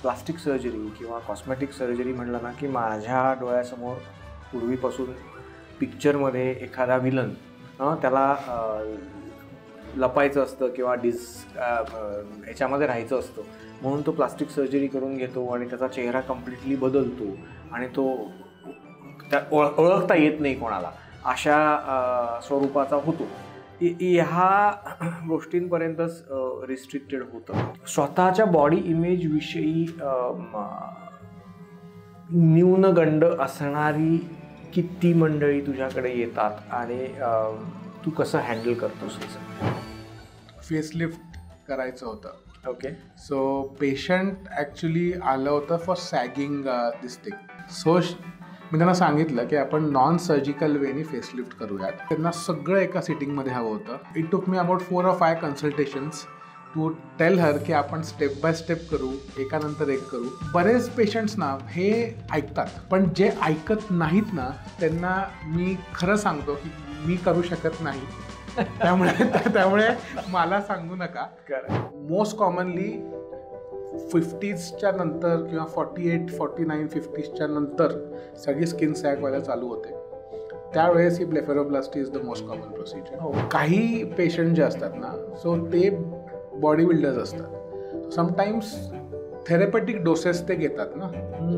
Plastic surgery किंवा cosmetic surgery म्हटलं ना की माझ्या डोळ्यासमोर पूर्वीपासून पिक्चरमध्ये एखादा विलन त्याला लपायचं असतं किंवा ह्याच्यामध्ये राहायचं असतं म्हणून तो प्लास्टिक सर्जरी करून घेतो आणि त्याचा चेहरा कम्प्लिटली बदलतो आणि तो ओळखता येत नाही कोणाला अशा स्वरूपाचा होतो. ह्या गोष्टींपर्यंतच रिस्ट्रिक्टेड होतं. स्वतःच्या बॉडी इमेजविषयी न्यूनगंड असणारी किती मंडळी तुझ्याकडे येतात आणि तू कसं हँडल करतोस? फेसलिफ्ट करायचं होतं. ओके. सो पेशंट ॲक्च्युली आलं होतं for sagging this thing. So मी त्यांना सांगितलं की आपण नॉन सर्जिकल वेनी फेसलिफ्ट करूयात. त्यांना सगळं एका सिटिंगमध्ये हवं होतं. It took me about 4 or 5 consultations to tell her की आपण स्टेप बाय स्टेप करू, एकानंतर एक करू. बरेच पेशंट्स ना हे ऐकतात, पण जे ऐकत नाहीत ना त्यांना मी खरं सांगतो की मी करू शकत नाही. त्यामुळे मला सांगू नका. मोस्ट कॉमनली 50sच्या नंतर किंवा 48, 49, 50sच्या नंतर सगळी स्किन सॅग व्हायला चालू होते. त्यावेळेस ही blepharoplasty is the most common procedure. काही पेशंट जे असतात ना सो ते बॉडी बिल्डर्स असतात. समटाईम्स थेरपेटिक डोसेस ते घेतात ना.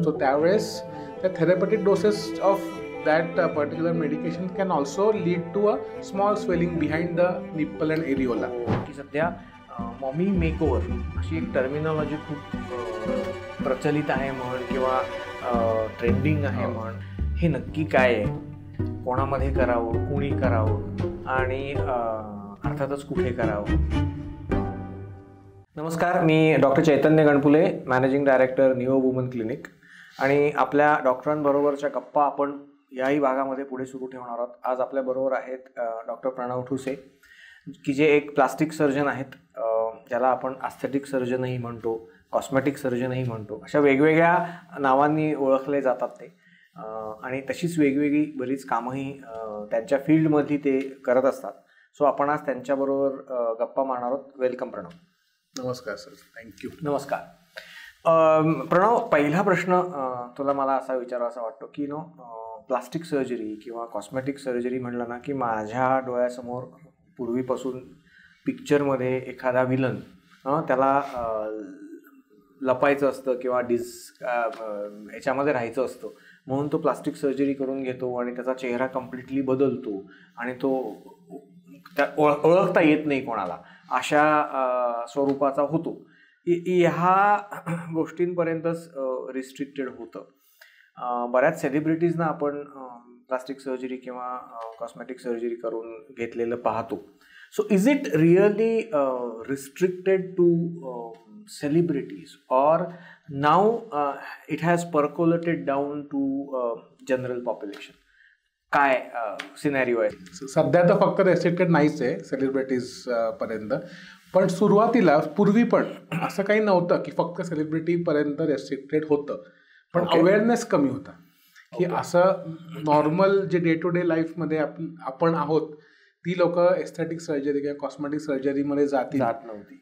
सो त्यावेळेस त्या therapeutic doses of that particular medication can also lead to a small swelling behind the nipple and areola. की सध्या मॉमी मेकओव्हर अशी एक टर्मिनॉलॉजी खूप प्रचलित आहे म्हण किंवा ट्रेंडिंग आहे म्हण. हे नक्की काय आहे, कोणामध्ये करावं, कुणी करावं आणि अर्थातच कुठे करावं? नमस्कार, मी doctor Chaitanya Ganpule, managing director Neo woman clinic. आणि आपल्या डॉक्टरांबरोबरच्या गप्पा आपण याही भागामध्ये पुढे सुरू ठेवणार आहोत. आज आपल्याबरोबर आहेत डॉक्टर प्रणव ठुसे, की जे एक प्लास्टिक सर्जन आहेत, ज्याला आपण ॲस्थेटिक सर्जनही म्हणतो, कॉस्मेटिक सर्जनही म्हणतो. अशा वेगवेगळ्या नावांनी ओळखले जातात ते. आणि तशीच वेगवेगळी बरीच कामंही त्यांच्या फील्डमध्ये ते करत असतात. सो आपण आज त्यांच्याबरोबर गप्पा मारणार आहोत. वेलकम प्रणव. नमस्कार सर. थँक्यू. नमस्कार. प्रणव, पहिला प्रश्न तुला मला असा विचारावा वाटतो की प्लास्टिक सर्जरी किंवा कॉस्मेटिक सर्जरी म्हटलं ना की माझ्या डोळ्यासमोर पूर्वीपासून पिक्चरमध्ये एखादा विलन त्याला लपायचं असतं किंवा ह्याच्यामध्ये राहायचं असतं म्हणून तो प्लास्टिक सर्जरी करून घेतो आणि त्याचा चेहरा कम्प्लिटली बदलतो आणि तो ओळखता येत नाही कोणाला अशा स्वरूपाचा होतो. ह्या गोष्टींपर्यंतच रिस्ट्रिक्टेड होतं. बऱ्याच सेलिब्रिटीजना आपण प्लास्टिक सर्जरी किंवा कॉस्मेटिक सर्जरी करून घेतलेलं पाहतो. So is it really restricted to celebrities or now it has percolated down to general population? काय सिनॅरिओ आहे? सध्या तर फक्त रेस्ट्रिक्टेड नाहीच आहे सेलिब्रिटीज पर्यंत, पण सुरुवातीला पूर्वी पण असं काही नव्हतं की फक्त सेलिब्रिटीपर्यंत रेस्ट्रिक्टेड होतं. पण अवेअरनेस कमी होता की असं नॉर्मल जे डे टू डे लाईफमध्ये आपण आहोत ती लोक एस्थेटिक सर्जरी किंवा कॉस्मेटिक सर्जरीमध्ये जात नव्हती.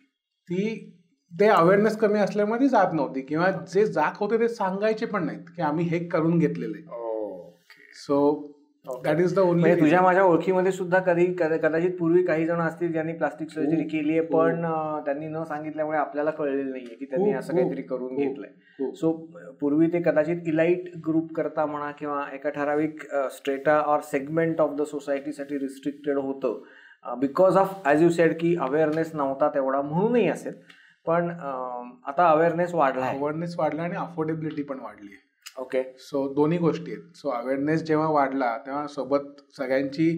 ते अवेअरनेस कमी असल्यामुळे ती जात नव्हती किंवा जे जात होते ते सांगायचे पण नाहीत की आम्ही हे करून घेतलेलं आहे. So that is the only. तुझ्या माझ्या ओळखीमध्ये सुद्धा कदाचित पूर्वी काही जण असतील ज्यांनी प्लास्टिक सर्जरी केली आहे पण त्यांनी न सांगितल्यामुळे आपल्याला कळलेलं नाहीये की त्यांनी असं काहीतरी करून घेतलंय. सो पूर्वी ते कदाचित इलाइट ग्रुप करता म्हणा किंवा एका ठराविक strata or segment of the सोसायटीसाठी रिस्ट्रिक्टेड होतं because of as you said की अवेअरनेस नव्हता तेवढा म्हणूनही असेल. पण आता अवेअरनेस वाढला आणि अफोर्डेबिलिटी पण वाढली आहे. ओके. सो दोन्ही गोष्टी आहेत. सो अवेअरनेस जेव्हा वाढला तेव्हा सोबत सगळ्यांची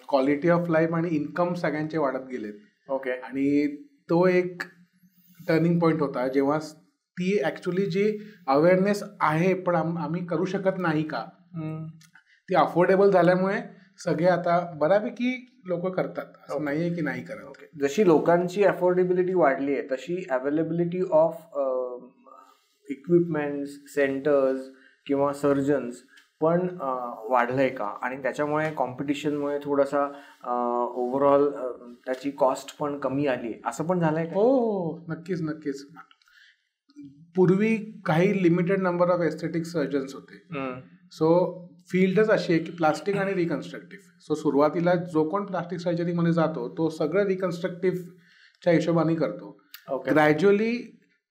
क्वालिटी ऑफ लाईफ आणि इन्कम सगळ्यांचे वाढत गेलेत. ओके. आणि तो एक टर्निंग पॉईंट होता जेव्हा ती ॲक्च्युली जी अवेअरनेस आहे पण आम्ही करू शकत नाही का, ती अफोर्डेबल झाल्यामुळे सगळे आता बऱ्यापैकी लोक करतात. असं नाही आहे की नाही करत. जशी लोकांची अफोर्डेबिलिटी वाढली आहे तशी अवेलेबिलिटी ऑफ इक्विपमेंट्स, सेंटर्स किंवा सर्जन्स पण वाढलंय का? आणि त्याच्यामुळे कॉम्पिटिशनमुळे थोडासा ओव्हरऑल त्याची कॉस्ट पण कमी आली असं पण झालंय का? हो, नक्कीच. पूर्वी काही limited number of aesthetic surgeons होते. सो फील्डच अशी आहे की प्लास्टिक आणि रिकन्स्ट्रक्टिव्ह. सो सुरुवातीला जो कोण प्लास्टिक सर्जरीमध्ये जातो तो सगळं रिकन्स्ट्रक्टिव्हच्या हिशोबाने करतो. ग्रॅज्युअली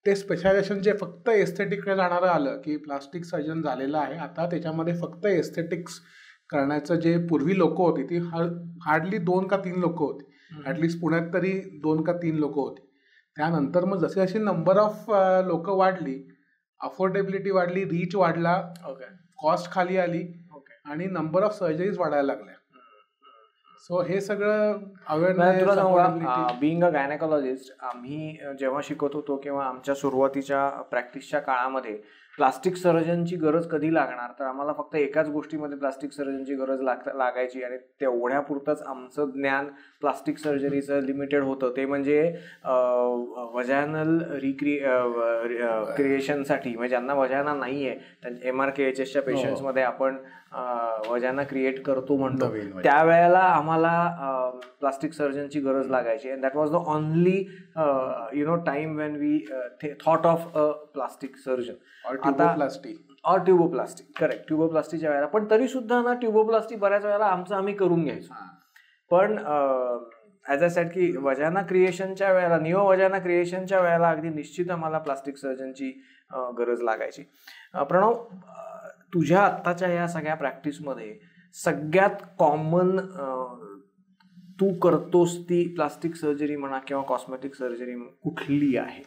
ते स्पेशायझेशन जे फक्त एस्थेटिककडे जाणारं आलं की प्लास्टिक सर्जन झालेलं आहे, आता त्याच्यामध्ये फक्त एस्थेटिक्स करण्याचं जे पूर्वी लोक होती ती हार्डली 2 का 3 लोक होती. ॲटलिस्ट पुण्यात तरी 2 का 3 लोक होती. त्यानंतर मग जसे जसे नंबर ऑफ लोक वाढली, अफोर्डेबिलिटी वाढली, रीच वाढला, कॉस्ट खाली आली आणि नंबर ऑफ सर्जरीज वाढायला लागल्या. सो हे सगळं अवेअरनेस. बिईंग अ गायनेकॉलॉजिस्ट, आम्ही जेव्हा शिकत होतो किंवा आमच्या सुरुवातीच्या प्रॅक्टिसच्या काळामध्ये प्लास्टिक सर्जनची गरज कधी लागणार, तर आम्हाला फक्त एकाच गोष्टीमध्ये प्लास्टिक सर्जनची गरज लागायची आणि तेवढ्यापुरतंच आमचं ज्ञान प्लास्टिक सर्जरीचं लिमिटेड होतं. ते म्हणजे वजायनल क्रिएशनसाठी, म्हणजे ज्यांना वजायना नाही आहे त्यांच्या MRKHSच्या पेशंट्समध्ये आपण वजायना क्रिएट करतो म्हणतो, त्यावेळेला आम्हाला प्लास्टिक सर्जनची गरज लागायची. And that was the only time when we thought of a plastic surgeon. Tuboplasty, correct, ट्युबोप्लास्टीच्या वेळेला. पण तरी सुद्धा ना ट्युबोप्लास्टी बऱ्याच वेळेला आम्ही करून घ्यायचो. पण ॲज अ सेड की वजायना क्रिएशनच्या वेळेला, निओ वजायना क्रिएशनच्या वेळेला अगदी निश्चित आम्हाला प्लास्टिक सर्जनची गरज लागायची. प्रणव, तुझ्या आत्ताच्या या सगळ्या प्रॅक्टिसमध्ये सगळ्यात कॉमन तू करतोस ती प्लास्टिक सर्जरी म्हणा किंवा कॉस्मेटिक सर्जरी कुठली आहे?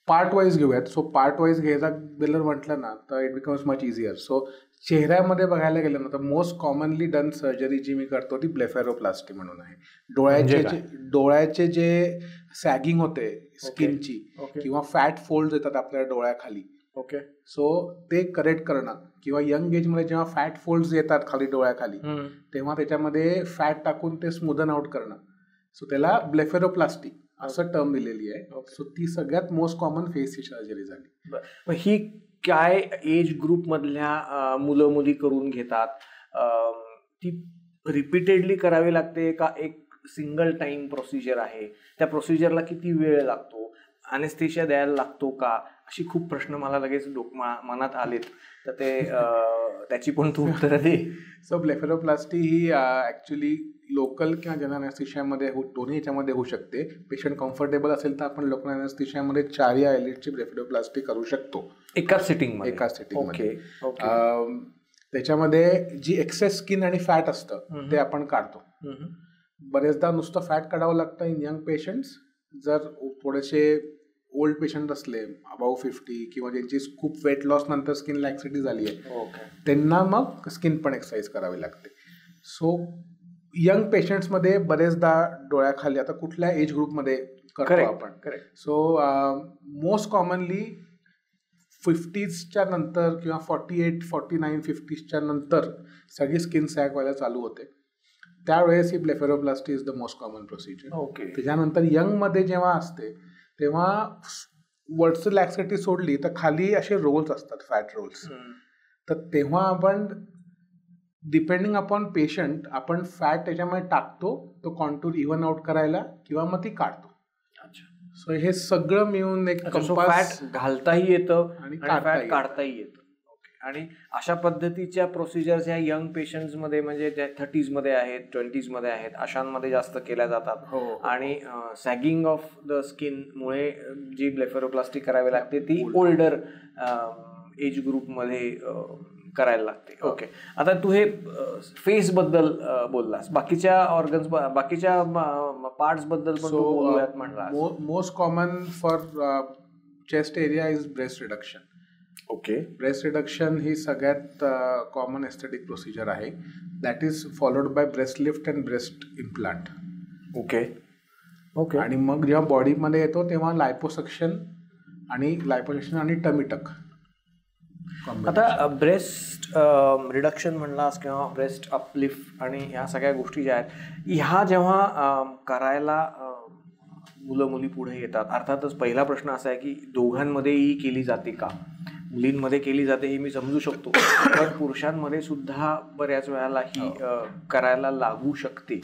पार्ट वाईज घेऊयात. सो पार्ट वाईज घ्यायचा गेलं म्हटलं ना तर it becomes much easier. So चेहऱ्यामध्ये बघायला गेलं ना तर मोस्ट कॉमनली डन सर्जरी जी मी करतो ती ब्लेफेरोप्लास्टी म्हणून आहे. डोळ्याचे जे सॅगिंग होते स्किनची किंवा फॅट फोल्ड येतात आपल्या डोळ्याखाली, सो ते करेक्ट करणं, किंवा यंग एजमध्ये जेव्हा फॅट फोल्ड्स येतात खाली डोळ्याखाली तेव्हा त्याच्यामध्ये फॅट टाकून ते स्मूदन आउट करणं, सो त्याला ब्लेफेरोप्लास्टी असं टर्म दिलेली आहे. सो ती सगळ्यात मोस्ट कॉमन फेसची सर्जरी झाली. ही काय एज ग्रुप मधल्या मुलं मुली करून घेतात? ती रिपीटेडली करावी लागते का एक सिंगल टाइम प्रोसिजर आहे? त्या प्रोसिजरला किती वेळ लागतो? अनेस्थेशिया द्यायला लागतो का? अशी खूप प्रश्न मला लगेच मनात आलेत, तर ते त्याची पण तू उत्तरं दे. सो ब्लेफेरोप्लास्टी ही ॲक्च्युली लोकल किंवा जनरल अनेस्थेशियामध्ये दोन्ही याच्यामध्ये होऊ शकते. पेशंट कम्फर्टेबल असेल तर आपण लोकल अनेस्थेशियामध्ये 4 या आयलिडची ब्लेफेरोप्लास्टी करू शकतो एकाच सिटिंग. त्याच्यामध्ये जी एक्सेस स्किन आणि फॅट असतं ते आपण काढतो. बरेचदा नुसतं फॅट काढावं लागतं इन यंग पेशंट्स. जर थोडेसे ओल्ड पेशंट असले अबाव 50 किंवा ज्यांची खूप वेट लॉस नंतर स्किन लॅक्सिटी झाली आहे त्यांना मग स्किन पण एक्सरसाइज करावी लागते. सो यंग पेशंट्समध्ये बरेचदा डोळ्याखाली, आता कुठल्या एज ग्रुपमध्ये करतो आपण, सो मोस्ट कॉमनली 50sच्या नंतर किंवा 48, 49, 50sच्या नंतर सगळी स्किन सॅग व्हायला चालू होते. त्यावेळेस ही blepharoplasty is the most common procedure. त्याच्यानंतर यंगमध्ये जेव्हा असते तेव्हा वरचं लॅक्सिटी सोडली तर खाली असे रोल्स असतात, फॅट रोल्स. तर तेव्हा आपण डिपेंडिंग अपॉन पेशंट आपण फॅट त्याच्यामध्ये टाकतो तो कॉन्टूर इव्हन आउट करायला किंवा मग ती काढतो. सो हे सगळं मिळून एक फॅट घालताही येतं आणि फॅट काढताही येतं. आणि अशा पद्धतीच्या प्रोसिजर्स ह्या यंग पेशंट्समध्ये, म्हणजे त्या 30s मध्ये आहेत, 20s मध्ये आहेत, अशांमध्ये जास्त केल्या जातात. आणि सॅगिंग ऑफ द स्किन मुळे जी ब्लेफेरोप्लास्टी करावी लागते ती ओल्डर एज ग्रुपमध्ये करायला लागते. ओके, आता तू हे फेस बद्दल बोललास, बाकीच्या ऑर्गन्स, बाकीच्या पार्ट्स बद्दल पण बोलूयात म्हणलास. Most common for chest area is breast reduction. Okay, breast reduction ही सगळ्यात कॉमन एस्थेटिक प्रोसिजर आहे. That is followed by breast lift and breast implant. Okay. आणि मग जेव्हा बॉडीमध्ये येतो तेव्हा लायपोसक्शन आणि टमीटक. आता ब्रेस्ट रिडक्शन म्हणलास किंवा ब्रेस्ट अपलिफ्ट आणि ह्या सगळ्या गोष्टी ज्या आहेत, ह्या जेव्हा करायला मुलं मुली पुढे येतात, अर्थातच पहिला प्रश्न असा आहे की दोघांमध्येही केली जाते का? मुलींमध्ये केली जाते हे मी समजू शकतो, पण पुरुषांमध्ये सुद्धा बऱ्याच वेळेला ही करायला लागू शकते.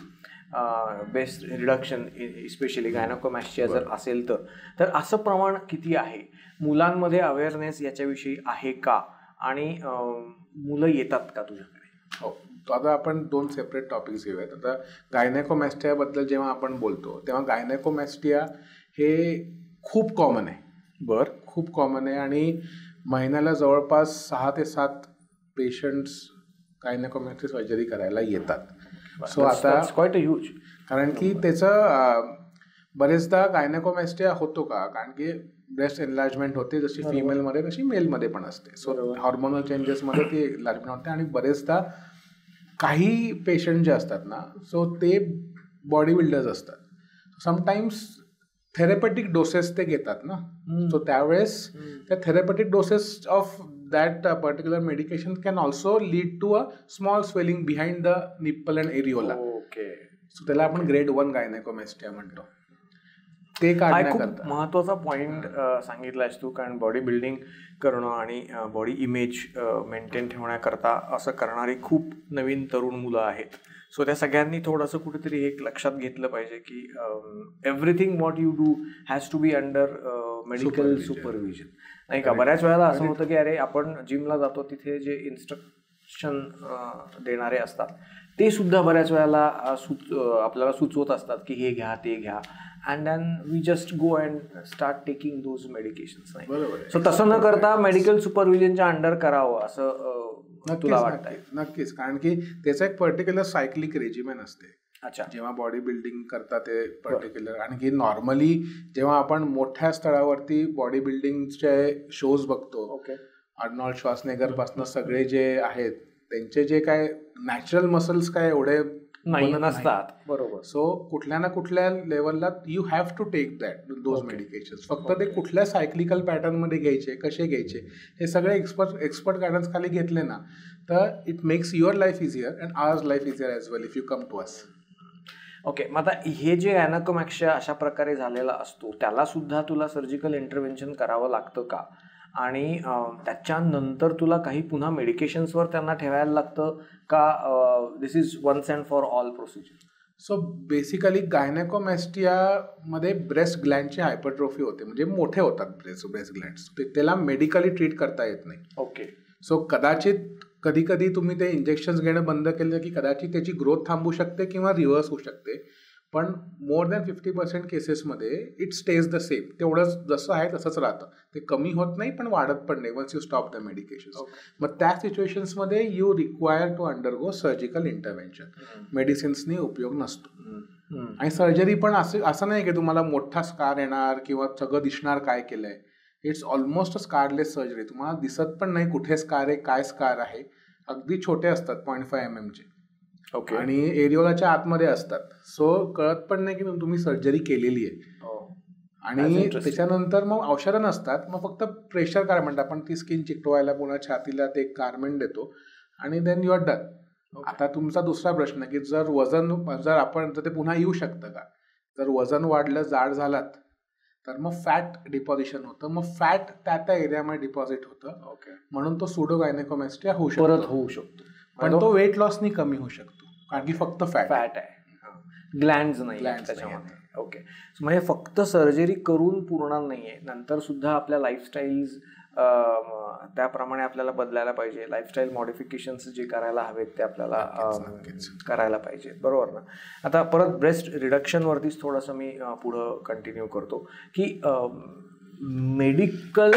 ब्रेस्ट रिडक्शन स्पेशली गायनोकोमॅस्टिया जर असेल तर असं प्रमाण किती आहे, मुलांमध्ये अवेअरनेस याच्याविषयी आहे का, आणि मुलं येतात का तुझ्याकडे? हो, आता आपण 2 सेपरेट टॉपिक्स घेऊयात. आता गायनेकोमॅस्टियाबद्दल जेव्हा आपण बोलतो तेव्हा गायनेकोमॅस्टिया हे खूप कॉमन आहे. खूप कॉमन आहे आणि महिन्याला जवळपास 6 ते 7 पेशंट्स गायनेकोमॅस्टिया सर्जरी करायला येतात. सो आता क्वाईट अ ह्यूज, कारण की त्याचं बरेचदा गायनेकोमॅस्टिया होतो का, कारण की ब्रेस्ट एनलार्जमेंट होते जशी फिमेलमध्ये तशी मेलमध्ये पण असते. सो हॉर्मोनल चेंजेसमध्ये ती एनलार्जमेंट होते आणि बरेचदा काही पेशंट जे असतात ना, सो ते बॉडी बिल्डर्स असतात. समटाईम्स थेरपेटिक डोसेस ते घेतात ना, सो त्यावेळेस त्या therapeutic doses of that particular medication can also lead to a small swelling behind the nipple and areola. Okay, so त्याला आपण ग्रेड 1 गायनेकोमॅस्टिया म्हणतो. ते खूप काढण्याकरता महत्त्वाचा पॉईंट सांगितलायस तू, कारण बॉडी बिल्डिंग करणं आणि बॉडी इमेज मेंटेन ठेवण्याकरता असं करणारी खूप नवीन तरुण मुलं आहेत. सो त्या सगळ्यांनी थोडंसं कुठेतरी एक लक्षात घेतलं पाहिजे की everything what you do has to be under medical supervision, नाही का? बऱ्याच वेळेला असं होतं की अरे आपण जिमला जातो, तिथे जे इन्स्ट्रक्शन देणारे असतात ते सुद्धा बऱ्याच वेळेला आपल्याला सुचवत असतात की हे घ्या ते घ्या, and then we just go and start taking those medications. नाही, सो तसं न करता मेडिकल सुपरविजनच्या अंडर करावं असं तुला वाटतंय? नक्कीच, कारण की त्याचं एक पर्टिक्युलर सायक्लिक रेजिमेन असते. अच्छा, जेव्हा बॉडी बिल्डिंग करतात ते पर्टिक्युलर, आणखी नॉर्मली जेव्हा आपण मोठ्या स्तरावरती बॉडी बिल्डिंगचे शोज बघतो, अर्नॉल्ड श्वार्झनेगर पासून सगळे जे आहेत त्यांचे जे काय नॅचरल मसल्स काय एवढे नसतात, बरोबर. सो कुठल्या ना कुठल्या लेवलला you have to take that those medications. फक्त ते कुठल्या सायक्लिकल पॅटर्न मध्ये घ्यायचे, कसे घ्यायचे, हे सगळे एक्सपर्ट गायडन्स खाली घेतले ना, तर it makes your life easier and ours life easier as well if you come to us. Okay, मग आता हे जे गायनेकोमॅस्टिया अशा प्रकारे झालेला असतो त्याला सुद्धा तुला सर्जिकल इंटरव्हेन्शन करावं लागतं का, आणि त्याच्यानंतर तुला काही पुन्हा मेडिकेशन्सवर त्यांना ठेवायला लागतं का, this is once and for all procedure? So basically गायनेकोमॅस्टियामध्ये ब्रेस्ट ग्लँडची हायपरट्रोफी होते, म्हणजे मोठे होतात ब्रेस्ट ग्लँड्स, त्याला मेडिकली ट्रीट करता येत नाही. ओके, सो कदाचित कधी कधी तुम्ही ते इंजेक्शन्स घेणं बंद केलं की कदाचित त्याची ग्रोथ थांबू शकते किंवा रिव्हर्स होऊ शकते, पण मोर दॅन 50% केसेसमध्ये इट स्टेज द सेम. तेवढंच जसं आहे तसंच राहतं, ते कमी होत नाही पण वाढत पण नाही once you stop the medications. मग त्या सिच्युएशन्समध्ये you require to undergo surgical intervention. मेडिसिन्सनी उपयोग नसतो. आणि सर्जरी पण असं नाही की तुम्हाला मोठा स्कार येणार किंवा सगळं दिसणार काय केलंय. It's almost a scarless surgery. तुम्हाला दिसत पण नाही कुठे स्कार आहे, काय स्कार आहे. अगदी छोटे असतात 0.5 mm चे. ओके, आणि एरिओलाच्या आतमध्ये असतात, सो कळत पण नाही की तुम्ही सर्जरी केलेली आहे. आणि त्याच्यानंतर मग औषधं नसतात, मग फक्त प्रेशर कार म्हणतात आपण, ती स्किन चिकटवायला पुन्हा छातीला ते एक कारमेंट देतो आणि देन यू आर डन. आता तुमचा दुसरा प्रश्न की जर आपण ते पुन्हा येऊ शकतं का, जर वजन वाढलं, जाड झालात तर मग फॅट डिपॉझिशन होतं, मग फॅट त्या एरियामध्ये डिपॉझिट होतं. ओके, म्हणून तो सुडो गायनेकोमॅस्टिया होऊ शकतो, पण तो वेट लॉसनी कमी होऊ शकतो, कारण की फक्त फॅट आहे, ग्लँड्स नाही त्याच्यामध्ये. ओके, म्हणजे फक्त सर्जरी करून पुरणार नाहीये, नंतर सुद्धा आपल्या लाईफस्टाईल्स त्याप्रमाणे आपल्याला बदलायला पाहिजे. लाईफस्टाईल मॉडिफिकेशन्स जे करायला हवेत ते आपल्याला करायला पाहिजे, बरोबर ना? आता परत ब्रेस्ट रिडक्शनवरतीच थोडंसं मी पुढं कंटिन्यू करतो की मेडिकल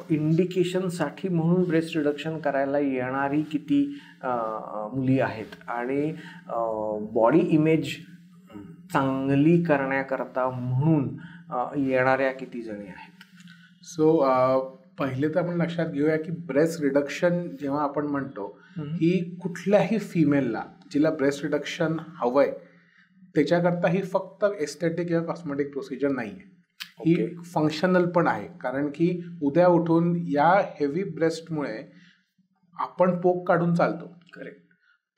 इंडिकेशनसाठी म्हणून ब्रेस्ट रिडक्शन करायला येणारी किती मुली आहेत, आणि बॉडी इमेज चांगली करण्याकरता म्हणून येणाऱ्या किती जणी आहेत? सो पहिले तर आपण लक्षात घेऊया की ब्रेस्ट रिडक्शन जेव्हा आपण म्हणतो ही कुठल्याही फिमेलला जिला ब्रेस्ट रिडक्शन हवंय त्याच्याकरता ही फक्त एस्थेटिक किंवा कॉस्मेटिक प्रोसिजर नाही आहे. ही फंक्शनल पण आहे, कारण की उद्या उठून या हेवी ब्रेस्टमुळे आपण पोक काढून चालतो. करेक्ट.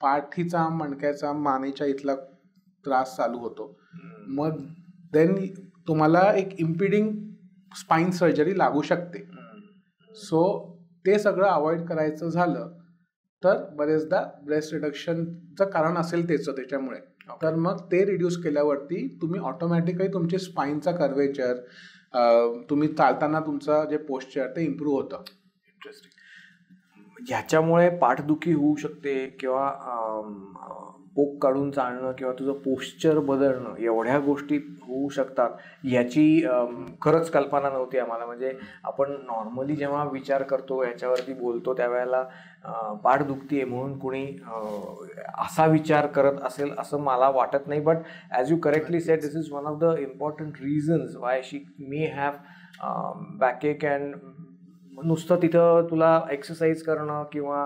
पाठीचा, मणक्याचा, मानेच्या इथला त्रास चालू होतो. मग देन तुम्हाला एक इम्पिडिंग स्पाइन सर्जरी लागू शकते. सो ते सगळं अवॉइड करायचं झालं तर बरेचदा ब्रेस्ट रिडक्शनचं कारण असेल त्याच्यामुळे तर मग ते रिड्यूस केल्यावरती तुम्ही ऑटोमॅटिकली तुमचे स्पाईनचा कर्वेचर, तुम्ही चालताना तुमचं जे पोस्चर ते इम्प्रूव्ह होतं. इंटरेस्टिंग. ह्याच्यामुळे पाठदुखी होऊ शकते किंवा पोक काढून चालणं किंवा तुझं पोस्चर बदलणं एवढ्या गोष्टी होऊ शकतात याची खरंच कल्पना नव्हती आम्हाला. म्हणजे आपण नॉर्मली जेव्हा विचार करतो याच्यावरती बोलतो त्यावेळेला पाठ दुखतीये म्हणून कुणी असा विचार करत असेल असं मला वाटत नाही. But as you correctly said, this is one of the important reasons why she may have backache. अँड नुसतं तिथं तुला एक्सरसाइज करणं किंवा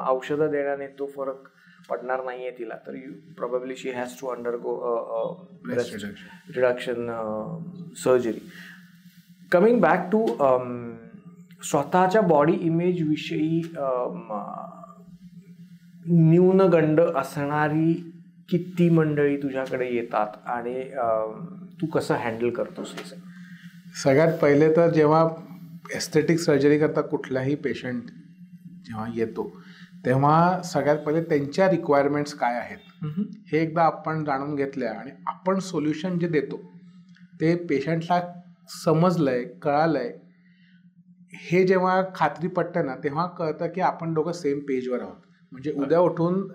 औषधं देण्याने तो फरक पडणार नाहीये तिला. तर you probably she has to undergo breast reduction surgery. Coming back to स्वतःच्या बॉडी इमेज विषयी न्यूनगंड असणारी किती मंडळी तुझ्याकडे येतात आणि तू कसं हँडल करतोस हे? सगळ्यात पहिले तर जेव्हा एस्थेटिक सर्जरी करता कुठलाही पेशंट जेव्हा येतो तेव्हा सगळ्यात पहिले त्यांच्या रिक्वायरमेंट्स काय आहेत हे एकदा आपण जाणून घेतल्या आणि आपण सोल्युशन जे देतो ते पेशंटला समजलंय, कळालंय, हे जेव्हा खात्री पटते ना तेव्हा कळतं की आपण दोघं सेम पेजवर आहोत. म्हणजे उद्या उठून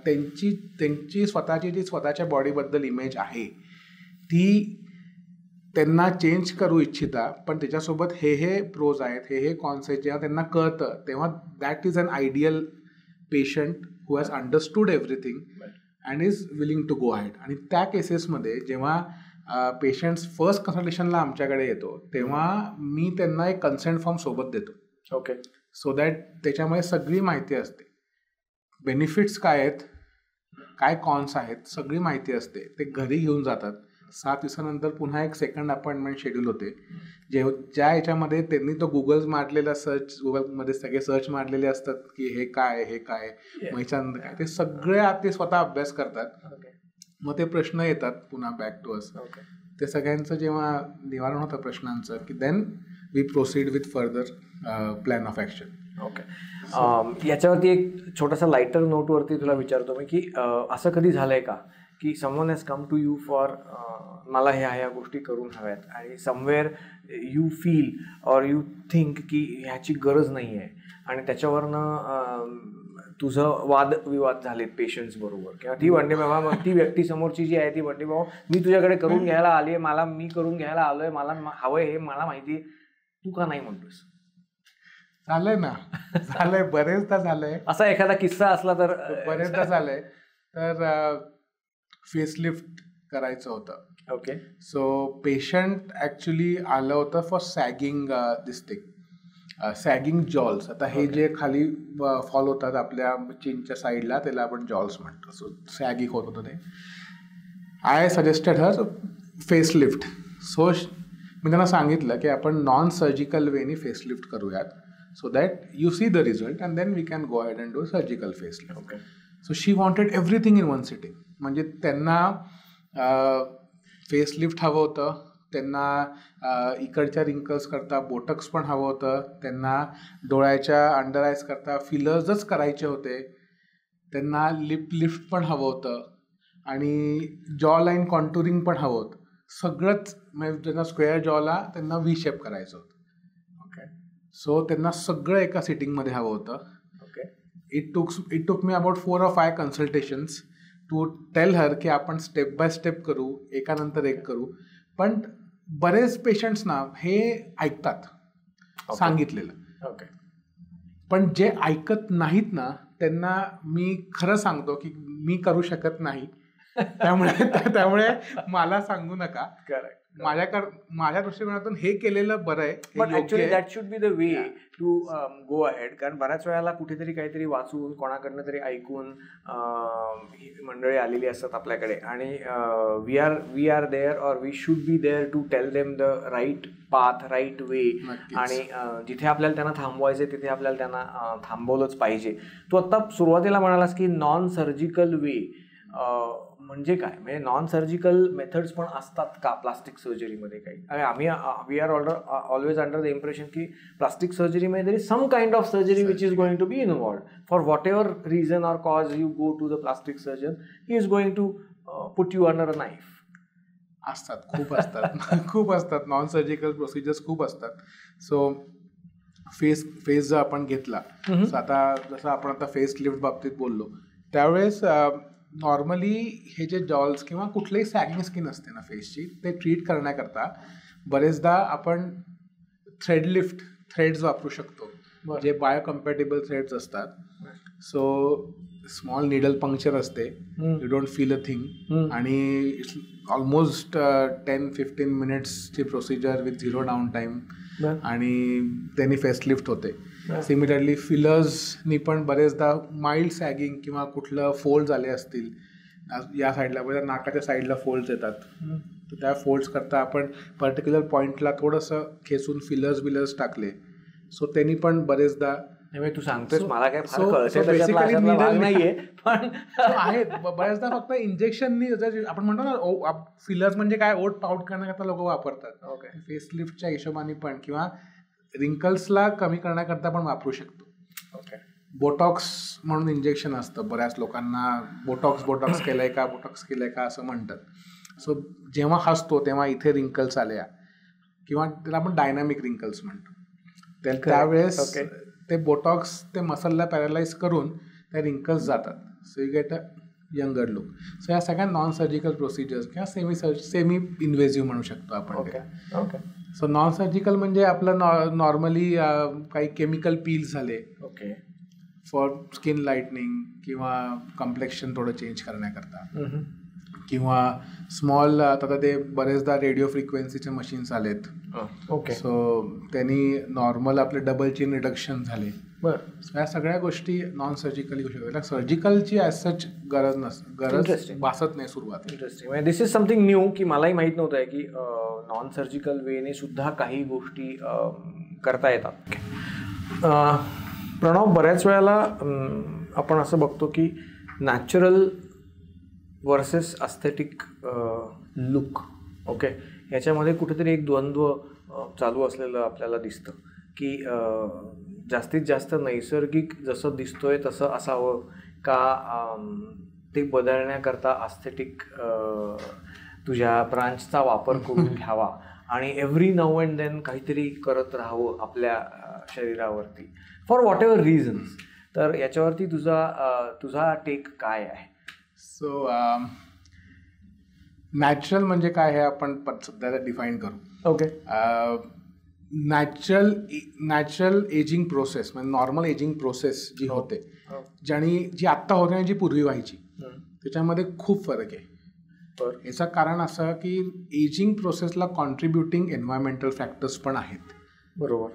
त्यांची स्वतःची जी स्वतःच्या बॉडीबद्दल इमेज आहे ती त्यांना चेंज करू इच्छिता, पण त्याच्यासोबत हे प्रोज आहेत, हे कॉन्स आहेत, जेव्हा त्यांना कळतं तेव्हा that is an ideal patient who has understood everything and is willing to go ahead. आणि त्या केसेसमध्ये जेव्हा पेशंट्स फर्स्ट कन्सल्टेशनला आमच्याकडे येतो तेव्हा मी त्यांना एक कन्सेंट फॉर्म सोबत देतो. ओके. सो दॅट त्याच्यामध्ये सगळी माहिती असते, बेनिफिट्स काय आहेत, काय कॉन्स आहेत, सगळी माहिती असते. ते घरी घेऊन जातात. 7 दिवसानंतर पुन्हा एक सेकंड अपॉइंटमेंट शेड्यूल होते ज्या याच्यामध्ये त्यांनी तो गुगलमध्ये सगळे सर्च मारलेले असतात की हे काय मैचानंद काय, ते सगळे ते स्वतः अभ्यास करतात. मग ते प्रश्न येतात पुन्हा बॅक टू अस. ते सगळ्यांचं जेव्हा निवारण होतं प्रश्नांचं की then we proceed with further plan of action. Okay. याच्यावरती एक छोटासा लाईटर नोटवरती तुला विचारतो मी की असं कधी झालंय का की someone has come to you for मला ह्या गोष्टी करून हव्यात आणि somewhere you feel or you think की ह्याची गरज नाही आहे आणि त्याच्यावरनं तुझं वादविवाद झालेत पेशंट्स बरोबर किंवा ती म्हणते बाबा मग ती व्यक्ती समोरची जी आहे ती म्हणते बाबा मी तुझ्याकडे करून घ्यायला आली आहे, मी करून घ्यायला आलोय, मला हवंय हे मला माहिती आहे, तू का नाही म्हणतोस? झालंय ना, झालंय, बरेचदा झालंय. असा एखादा किस्सा असला तर? बरेचदा झालंय. तर फेसलिफ्ट करायचं होतं. ओके. सो पेशंट ॲक्च्युली आलं होतं फॉर सॅगिंग सॅगिंग जॉल्स. आता हे जे खाली फॉल होतात आपल्या चीनच्या साईडला त्याला आपण जॉल्स म्हणतो. सो सॅगिंग होत होतं ते. I suggested her facelift. So मी त्यांना सांगितलं की आपण नॉन सर्जिकल वेनी फेसलिफ्ट करूयात so that you see the result and then we can go ahead and do surgical facelift. Okay. So she wanted everything in one sitting. म्हणजे त्यांना facelift हवं होतं, त्यांना इकडच्या रिंकल्स करता बोटक्स पण हवं होतं, त्यांना डोळ्याच्या अंडर आयज करता फिलर्सच करायचे होते, त्यांना लिप लिफ्ट पण हवं होतं आणि जॉ लाईन कॉन्टुरिंग पण हवं होतं. सगळंच म्हणजे त्यांना स्क्वेअर जॉला त्यांना व्ही शेप करायचं होतं. ओके. सो त्यांना सगळं एका सिटिंगमध्ये हवं होतं. Okay. It took me about 4 or 5 consultations to tell her की आपण स्टेप बाय स्टेप करू, एकानंतर एक करू. पण बरेच पेशंट्स ना हे ऐकतात सांगितलेलं. ओके. पण जे ऐकत नाहीत ना त्यांना मी खरं सांगतो की मी करू शकत नाही, त्यामुळे मला सांगू नका. करेक्ट. माझ्या दृष्टिकोनातून हे केलेलं बरं आहे. पण actually that should be the way to go ahead. कारण बऱ्याच वेळेला कुठेतरी काहीतरी वाचून कोणाकडनं तरी ऐकून मंडळी आलेली असतात आपल्याकडे आणि we are there or we should be there to tell them the right path, right way. आणि जिथे आपल्याला त्यांना थांबवायचे तिथे आपल्याला त्यांना थांबवलंच पाहिजे. तू आत्ता सुरुवातीला म्हणालास की नॉन सर्जिकल वे. म्हणजे काय, म्हणजे नॉन सर्जिकल मेथड्स पण असतात का प्लास्टिक सर्जरीमध्ये काही? आणि आम्ही we are always under the impression की प्लास्टिक सर्जरीमध्ये there is some kind of surgery which is going to be involved for whatever reason or cause you go to the plastic surgeon, he is going to put you under a knife. असतात, खूप असतात खूप असतात non surgical procedures खूप असतात. So face जर आपण घेतला, सो आता जसं आपण आता फेस लिफ्ट बाबतीत बोललो, त्यावेळेस नॉर्मली हे जे जॉल्स किंवा कुठलीही सॅगिंग स्किन असते ना फेसची, ते ट्रीट करण्याकरता बरेचदा आपण थ्रेड्स वापरू शकतो, जे बायोकम्पॅटेबल थ्रेड्स असतात. सो स्मॉल निडल पंक्चर असते, you don't feel a thing, आणि ऑलमोस्ट 10-15 मिनिट्सची प्रोसिजर विथ 0 डाऊन टाईम, आणि त्यांनी फेसलिफ्ट होते. सिमिलरली फिलर्सनी पण बरेचदा माइल्ड सॅगिंग किंवा कुठलं फोल्ड झाले असतील या साईडला, बऱ्याच नाकाच्या साईडला फोल्ड्स येतात, तर त्या फोल्ड्स करता आपण पर्टिक्युलर पॉईंटला थोडंसं खेचून फिलर्स टाकले, सो त्यांनी पण बरेचदा. तू सांगतोस मला काय फार कळतंय नाहीये, पण आहेत बऱ्याचदा फक्त इंजेक्शननी, आपण म्हणतो ना फिलर्स म्हणजे काय, ओट पाऊट करण्याकरता लोक वापरतात. ओके, फेसलिफ्टच्या हिशोबाने पण किंवा रिंकल्सला कमी करण्याकरता पण वापरू शकतो. ओके, बोटॉक्स म्हणून इंजेक्शन असतं, बऱ्याच लोकांना बोटॉक्स केलंय का असं म्हणतात. सो जेव्हा हसतो तेव्हा इथे रिंकल्स आल्या, किंवा त्याला आपण डायनामिक रिंकल्स म्हणतो, त्यावेळेस ते बोटॉक्स ते मसलला पॅरालाइज करून त्या रिंकल्स जातात. So you get a younger look. So या सगळ्या नॉन सर्जिकल प्रोसिजर्स किंवा सेमी इन्व्हेजिव्ह म्हणू शकतो आपण. ओके, सो नॉन सर्जिकल म्हणजे आपलं नॉर्मली काही केमिकल पील्स झाले, ओके, फॉर स्किन लाईटनिंग किंवा कम्प्लेक्शन थोडं चेंज करण्याकरता, किंवा स्मॉल आता ते बरेचदा रेडिओ फ्रिक्वेन्सीचे मशीन्स आलेत. ओके, सो त्यांनी नॉर्मल आपले डबल चिन रिडक्शन झाले. बरं, या सगळ्या गोष्टी नॉन सर्जिकली होऊ शकतात. सर्जिकलची ॲज सच गरज भासत नाही सुरुवात. इंटरेस्टिंग. म्हणजे दिस इज समथिंग न्यू की मलाही माहीत नव्हतं की नॉन सर्जिकल वेने सुद्धा काही गोष्टी करता येतात. प्रणव, बऱ्याच वेळेला आपण असं बघतो की natural versus aesthetic look, okay, याच्यामध्ये कुठेतरी एक द्वंद्व चालू असलेलं आपल्याला दिसतं की जास्तीत जास्त नैसर्गिक जसं दिसतोय तसं असावं का, ते बदलण्याकरता अस्थेटिक तुझ्या ब्रांचचा वापर करून घ्यावा आणि एव्हरी नाऊ अँड देन काहीतरी करत राहावं आपल्या शरीरावरती फॉर व्हॉट एव्हर रिझन्स. तर याच्यावरती तुझा टेक काय आहे? सो नॅचरल म्हणजे काय हे आपण सध्या डिफाईन करू. ओके, नॅचरल एजिंग प्रोसेस म्हणजे नॉर्मल एजिंग प्रोसेस जी होते, जी आत्ता होते आणि जी पूर्वी व्हायची, त्याच्यामध्ये खूप फरक आहे. याचं कारण असं की एजिंग प्रोसेसला कॉन्ट्रीब्युटिंग एन्व्हायरमेंटल फॅक्टर्स पण आहेत. बरोबर.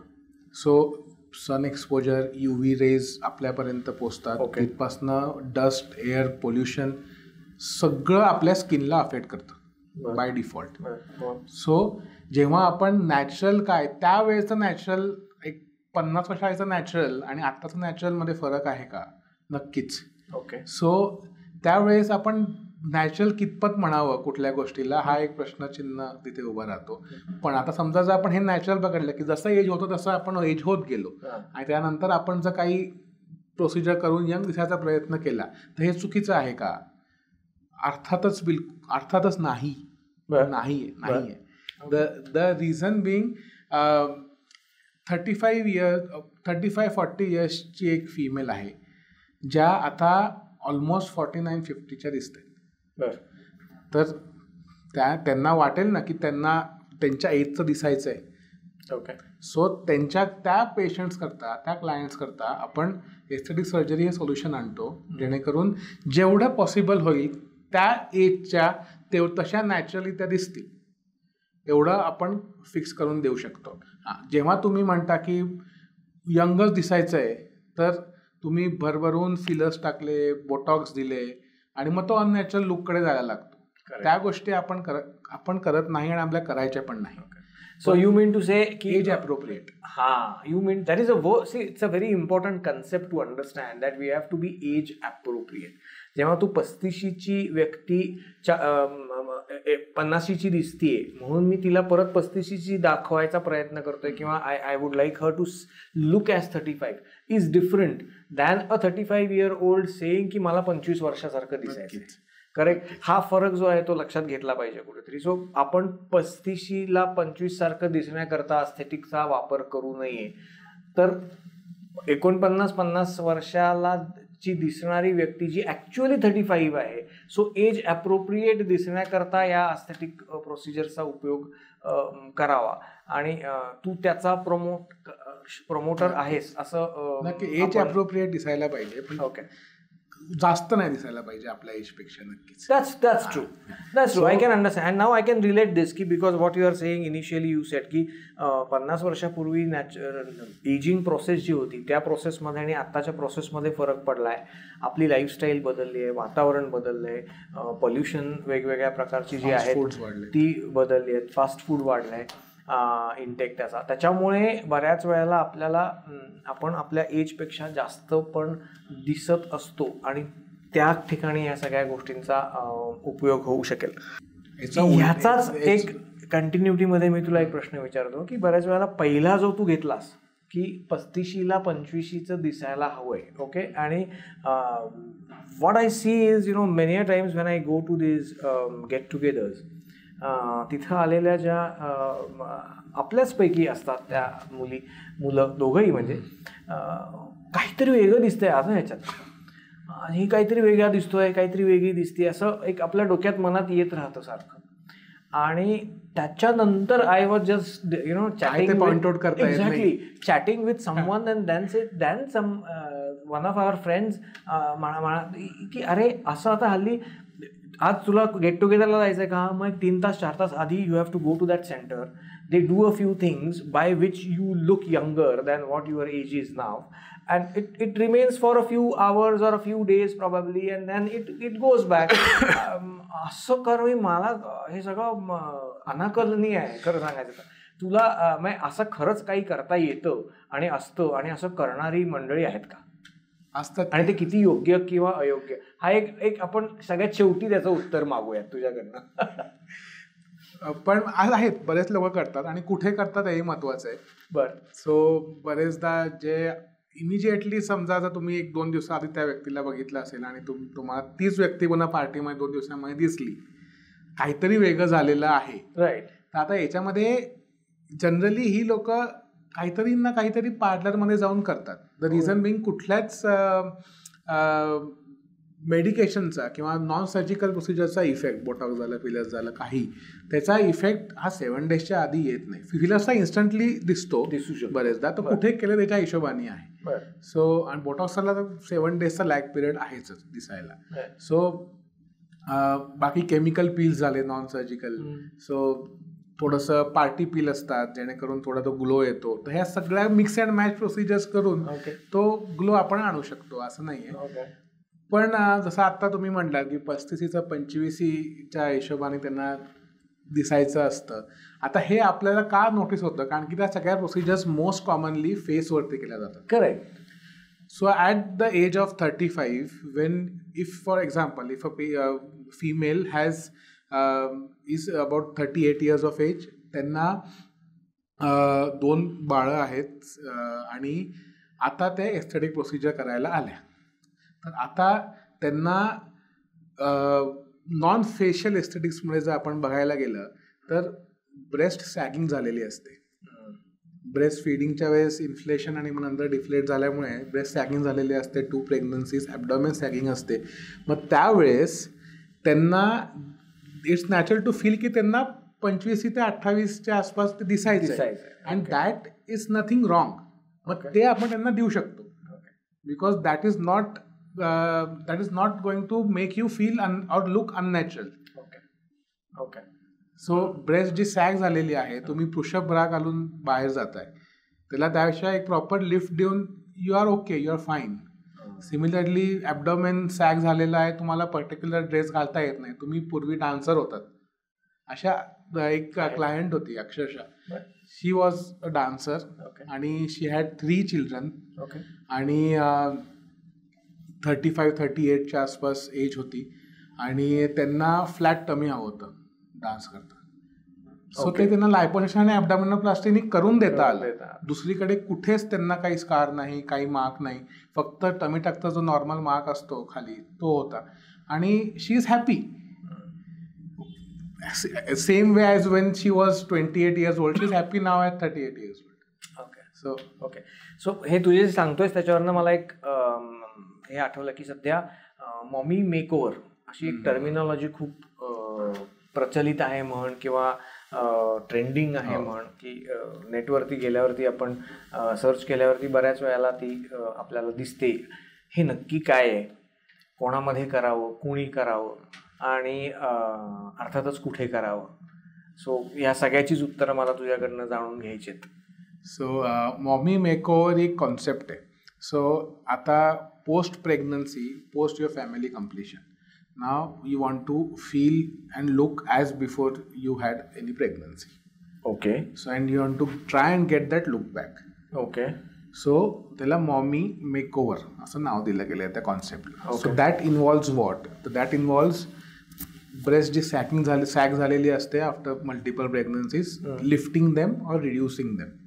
So sun exposure, UV rays आपल्यापर्यंत पोचतात, तिथपासनं डस्ट, एअर पोल्युशन सगळं आपल्या स्किनला अफेक्ट करतं बाय डिफॉल्ट. सो जेव्हा आपण नॅचरल काय, त्यावेळेचं नॅचरल एक 50 वर्षाचं नॅचरल आणि आत्ताचं नॅचरलमध्ये फरक आहे का? नक्कीच. ओके. सो त्यावेळेस आपण नॅचरल कितपत म्हणावं कुठल्या गोष्टीला, हा एक प्रश्नचिन्ह तिथे उभा राहतो. पण आता समजा जर आपण हे नॅचरल पकडलं की जसं एज होतं तसं आपण एज होत गेलो आणि त्यानंतर आपण जर काही प्रोसिजर करून यंग दिसायचा प्रयत्न केला तर हे चुकीचं आहे का? अर्थातच नाही. द रिझन बिंग 35-40 इयर्सची एक फिमेल आहे ज्या आता ऑलमोस्ट 49-50च्या दिसतात. तर त्यांना वाटेल ना की त्यांना त्यांच्या एजचं दिसायचं आहे. ओके. सो त्या पेशंट्स करता, त्या क्लायंट्स करता आपण एस्थेटिक सर्जरी हे सोल्युशन आणतो जेणेकरून जेवढं पॉसिबल होईल त्या एजच्या तशा नॅचरली त्या दिसतील एवढं आपण फिक्स करून देऊ शकतो. जेव्हा तुम्ही म्हणता की यंगच दिसायचं आहे तर तुम्ही भरभरून फिलर्स टाकले, बोटॉक्स दिले आणि मग तो अननॅचरल लुककडे जायला लागतो. त्या गोष्टी आपण करत नाही आणि आपल्या करायच्या पण नाही. So you mean to say age appropriate. You mean that is it's a very important concept to understand that we have to be age appropriate. जेव्हा तू 35ची व्यक्ती 50ची दिसतीये म्हणून मी तिला परत 35ची दाखवायचा प्रयत्न करतोय किंवा I would like her to look as 35 is different than a 35-year-old saying की मला 25 वर्षासारखं दिसायचं. करेक्ट. हा फरक जो आहे तो लक्षात घेतला पाहिजे कुठेतरी. सो आपण 35ला 25 सारखं दिसण्याकरता अस्थेटिकचा वापर करू नये. तर 49-50 वर्षाला ची दिसणारी व्यक्ती जी ॲक्च्युअली 35 आहे, सो एज ॲप्रोप्रिएट दिसण्याकरता या अस्थेटिक प्रोसिजरचा उपयोग करावा. आणि तू त्याचा प्रमोटर आहेस असं नक्की. एज ॲप्रोप्रिएट दिसायला पाहिजे, पण ओके जास्त नाही दिसायला पाहिजे आपल्या एजपेक्षा. नक्कीच. That's true. That's true. I can understand. And now I can relate this की because what you are saying initially you said की 50 वर्षापूर्वी एजिंग प्रोसेस जी होती त्या प्रोसेसमध्ये आणि आत्ताच्या प्रोसेसमध्ये फरक पडला आहे. आपली लाईफस्टाईल बदलली आहे, वातावरण बदललं आहे, पोल्युशन वेगवेगळ्या प्रकारची जी आहेत ती बदलली आहेत, फास्ट फूड वाढलं आहे इंटेक त्याच्यामुळे बऱ्याच वेळेला आपण आपल्या एजपेक्षा जास्त पण दिसत असतो आणि त्या ठिकाणी या सगळ्या गोष्टींचा उपयोग होऊ शकेल. ह्याचाच एक कंटिन्युटीमध्ये मी तुला एक प्रश्न विचारतो की बऱ्याच वेळेला पहिला जो तू घेतलास की 35ला 25चं दिसायला हवंय. ओके. आणि what I see is many a times when I go to this get togethers तिथं आलेल्या ज्या आपल्याचपैकी असतात त्या मुलं दोघंही म्हणजे काहीतरी वेगळं दिसतंय असं ह्याच्यात आणि काहीतरी वेगळा दिसतोय, काहीतरी वेगळी दिसते असं एक आपल्या डोक्यात मनात येत राहतं सारखं. आणि त्याच्यानंतर I was just chatting with someone and then some one of our friends म्हणा की अरे असं आता हल्ली आज तुला गेट टुगेदरला जायचं आहे का, मग 3 तास 4 तास आधी you have to go to that centre. They do a few things by which you look younger than what your age is now and it remains for a few hours or a few days probably and then it goes back. असं कर. मला हे सगळं अनाकलनीय आहे खरं सांगायचं तर. तुला असं खरंच काही करता येतं आणि असतं आणि असं करणारी मंडळी आहेत का असतात आणि ते किती योग्य किंवा अयोग्य हा एक आपण सगळ्यात शेवटी त्याचं उत्तर मागूयात तुझ्याकडनं. पण आज आहेत बरेच लोक करतात आणि कुठे करतात हेही महत्वाचं आहे. बरं. सो बरेचदा जे इमिजिएटली समजा जर तुम्ही 1-2 दिवसाआधी त्या व्यक्तीला बघितलं असेल आणि तुम्हाला तीच व्यक्ती पुन्हा पार्टीमध्ये 2 दिवसामध्ये दिसली, काहीतरी वेगळं झालेलं आहे. राईट. तर आता याच्यामध्ये जनरली ही लोक काहीतरी ना काहीतरी पार्लरमध्ये जाऊन करतात. द रिझन बिंग कुठल्याच मेडिकेशनचा किंवा नॉन सर्जिकल प्रोसिजरचा इफेक्ट, बोटॉक्स झालं, फिलर्स झालं, काही त्याचा इफेक्ट हा 7 डेजच्या आधी येत नाही. फिलर्सचा इन्स्टंटली दिसू शकतो बरेचदा. तर कुठे केलं त्याच्या हिशोबाने आहे. सो आणि बोटॉक्सला तर 7 डेजचा लॅग पिरियड आहेच दिसायला. सो बाकी केमिकल पील्स झाले नॉन सर्जिकल. सो थोडंसं पार्टी पील असतात जेणेकरून थोडा तो ग्लो येतो. तर ह्या सगळ्या मिक्स अँड मॅच प्रोसिजर्स करून तो ग्लो आपण आणू शकतो असं नाही आहे. पण जसं आत्ता तुम्ही म्हटलात की 35चं 25च्या हिशोबाने त्यांना दिसायचं असतं. आता हे आपल्याला का नोटीस होतं, कारण की त्या सगळ्या प्रोसिजर्स मोस्ट कॉमनली फेसवरती केल्या जातात. Correct. So at the age of 35 when if for example if a female has is about 38 years of age, त्यांना 2 बाळं आहेत आणि आता ते एस्थेटिक प्रोसिजर करायला आल्या. तर आता त्यांना नॉन फेशियल एस्थेटिक्समध्ये जर आपण बघायला गेलं तर ब्रेस्ट सॅगिंग झालेली असते. ब्रेस्ट फिडिंगच्या वेळेस इन्फ्लेशन आणि मग नंतर डिफ्लेट झाल्यामुळे ब्रेस्ट सॅगिंग झालेली असते. 2 प्रेग्नन्सीज ॲबडॉमेन सॅगिंग असते. मग त्यावेळेस त्यांना इट्स नॅचरल टू फील की त्यांना 25 ते 28च्या आसपास ते दिसायचं and that is nothing wrong. मग ते आपण त्यांना देऊ शकतो because that is not going to make you feel or look unnatural. Okay. So breast जी सॅग झालेली आहे, तुम्ही पुशअप ब्रा घालून बाहेर जाताय, त्याला त्यापेक्षा एक प्रॉपर लिफ्ट देऊन you are okay, you are fine. Similarly abdomen sag झालेला आहे, तुम्हाला पर्टिक्युलर ड्रेस घालता येत नाही, तुम्ही पूर्वी डान्सर होतात. अशा एक क्लायंट होती अक्षरशः. शी वॉज अ डान्सर आणि शी हॅड 3 children. आणि 35-38च्या आसपास एज होती आणि त्यांना फ्लॅट टमी हवं होतं डान्स करता. सो ते त्यांना लायपोसक्शन आणि ॲब्डॉमिनोप्लास्टीनी करून देता आलं. दुसरीकडे कुठेच त्यांना काही स्कार नाही, काही मार्क नाही, फक्त टमी टाकता जो नॉर्मल मार्क असतो खाली तो होता आणि she is happy. Same way as when she was 28 years old, she is happy now at 38 years old. So हे तुझे जे सांगतोयस त्याच्यावरनं मला एक हे आठवलं की सध्या मॉमी मेकओव्हर अशी एक टर्मिनॉलॉजी खूप प्रचलित आहे म्हण किंवा ट्रेंडिंग आहे म्हण की नेटवरती गेल्यावरती आपण सर्च केल्यावरती बऱ्याच वेळेला ती आपल्याला दिसते. हे नक्की काय आहे, कोणामध्ये करावं, कुणी करावं आणि अर्थातच कुठे करावं. सो या सगळ्याचीच उत्तरं मला तुझ्याकडनं जाणून घ्यायची आहेत. सो मॉमी मेकओव्हर एक कॉन्सेप्ट आहे. सो आता post pregnancy, post your family completion, now you want to feel and look as before you had any pregnancy. Okay. So and you want to try and get that look back. Okay. So त्याला mommy makeover असं नाव दिलं गेलं आहे त्या कॉन्सेप्टला. So that involves what, तर that involves breast जी सॅग झालेली असते after multiple pregnancies, lifting them और reducing them.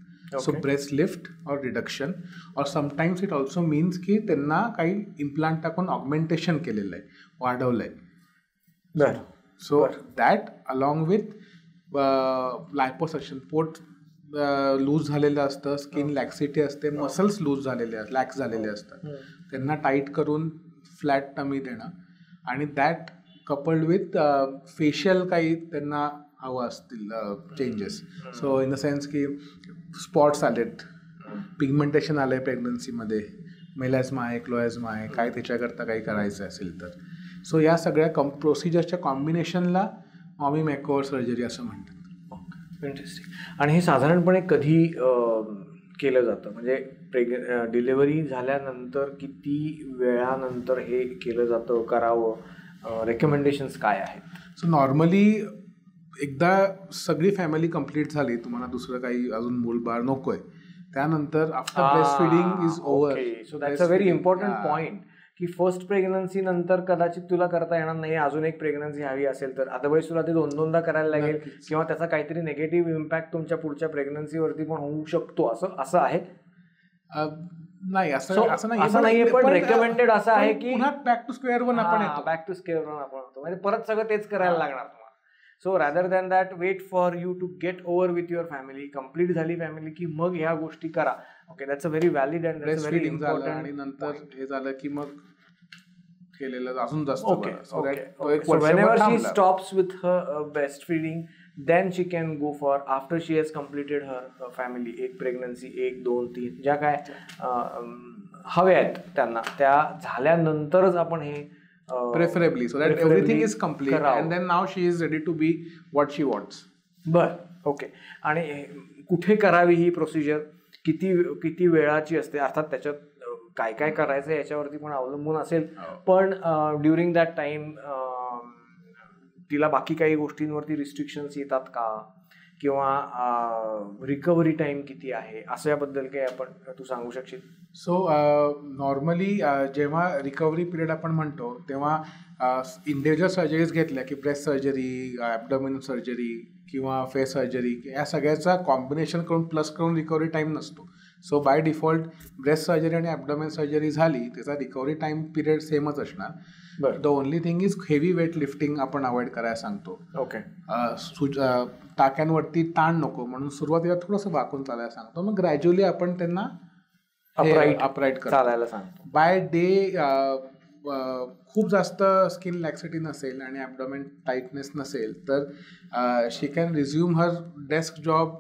So breast lift और रिडक्शन, और समटाइम्स इट ऑल्सो मीन्स की त्यांना काही इम्प्लांट टाकून ऑगमेंटेशन केलेलं आहे, वाढवलं आहे. सो दॅट अलॉंग विथ लायपोसक्शन, पोट लूज झालेलं असतं, स्किन लॅक्सिटी असते, मसल्स लूज झालेले लॅक्स झालेले असतात, त्यांना टाईट करून फ्लॅट टमी देणं आणि दॅट कपल्ड विथ फेशियल काही त्यांना हवं असतील changes. So in the sense की स्पॉट्स आलेत, पिगमेंटेशन आलं आहे प्रेग्नन्सीमध्ये, मेलॅझ्मा आहे, क्लोएझ्मा आहे, काय त्याच्याकरता काही करायचं असेल तर. सो या सगळ्या प्रोसिजर्सच्या कॉम्बिनेशनला मॉमी मेकओव्हर सर्जरी असं म्हणतात. इंटरेस्टिंग. आणि हे साधारणपणे कधी केलं जातं, म्हणजे डिलिव्हरी झाल्यानंतर किती वेळानंतर हे केलं जातं, करावं, रेकमेंडेशन्स काय आहेत? सो नॉर्मली एकदा सगळी फॅमिली कंप्लीट झाली, तुम्हाला दुसरं काही अजून मूलबाळ नको आहे, त्यानंतर after breast feeding is over. So that's a very important point की फर्स्ट प्रेग्नन्सी नंतर कदाचित तुला करता येणार नाही, अजून एक प्रेग्नन्सी हवी असेल तर, अदरवाईज तुला ते दोनदा करायला लागेल किंवा त्याचा काहीतरी निगेटिव्ह इम्पॅक्ट तुमच्या पुढच्या प्रेग्नन्सीवरती पण होऊ शकतो. असं आहे नाही, असं नाहीये, पण रेकमेंडेड असं आहे की बॅक टू स्क्वेअर वन आपण येतो, बॅक टू स्क्वेअर वन आपण होतो, म्हणजे परत सगळं तेच करायला लागणार तुम्हाला. So rather than that wait for you to get over with your family, complete झाली फॅमिली की मग ह्या गोष्टी करा. Okay, that's a very valid and very important. आणि नंतर हे झालं की मग केलेलं अजून जास्त. So whenever she stops with her breastfeeding, then she can go for, after she has completed her family, एक प्रेग्नन्सी, 1, 2, 3 ज्या काय हव्या आहेत त्यांना, त्या झाल्यानंतरच आपण हे preferably, so that everything is complete and then now she is ready to be what she wants. Okay. आणि कुठे करावी ही प्रोसिजर, किती वेळाची असते, अर्थात त्याच्यात काय काय करायचं याच्यावरती पण अवलंबून असेल, पण ड्युरिंग दॅट टाइम तिला बाकी काही गोष्टींवरती रिस्ट्रिक्शन्स येतात का, किंवा रिकव्हरी टाइम किती आहे, असं याबद्दल काही आपण तू सांगू शकशील? सो नॉर्मली जेव्हा रिकव्हरी पिरियड आपण म्हणतो तेव्हा इंडिव्हिज्युअल सर्जरीज घेतल्या की ब्रेस्ट सर्जरी, ॲब्डोमिनल सर्जरी किंवा फेस सर्जरी, या सगळ्याचा कॉम्बिनेशन करून प्लस करून रिकव्हरी टाईम नसतो. So by default breast surgery आणि ॲब्डोमिनल सर्जरी झाली त्याचा रिकव्हरी टाईम पिरियड सेमच असणार. The only thing is heavy weight lifting आपण अवॉइड करायला सांगतो. ओके. टाक्यांवरती ताण नको म्हणून सुरुवातीला थोडंसं वाकून चालायला सांगतो, मग ग्रॅज्युअली आपण त्यांना अपराईट चालायला सांगतो. बाय डे खूप जास्त स्किन लॅक्सिटी नसेल आणि ॲब्डोमेन टाईटनेस नसेल तर she can resume her desk job.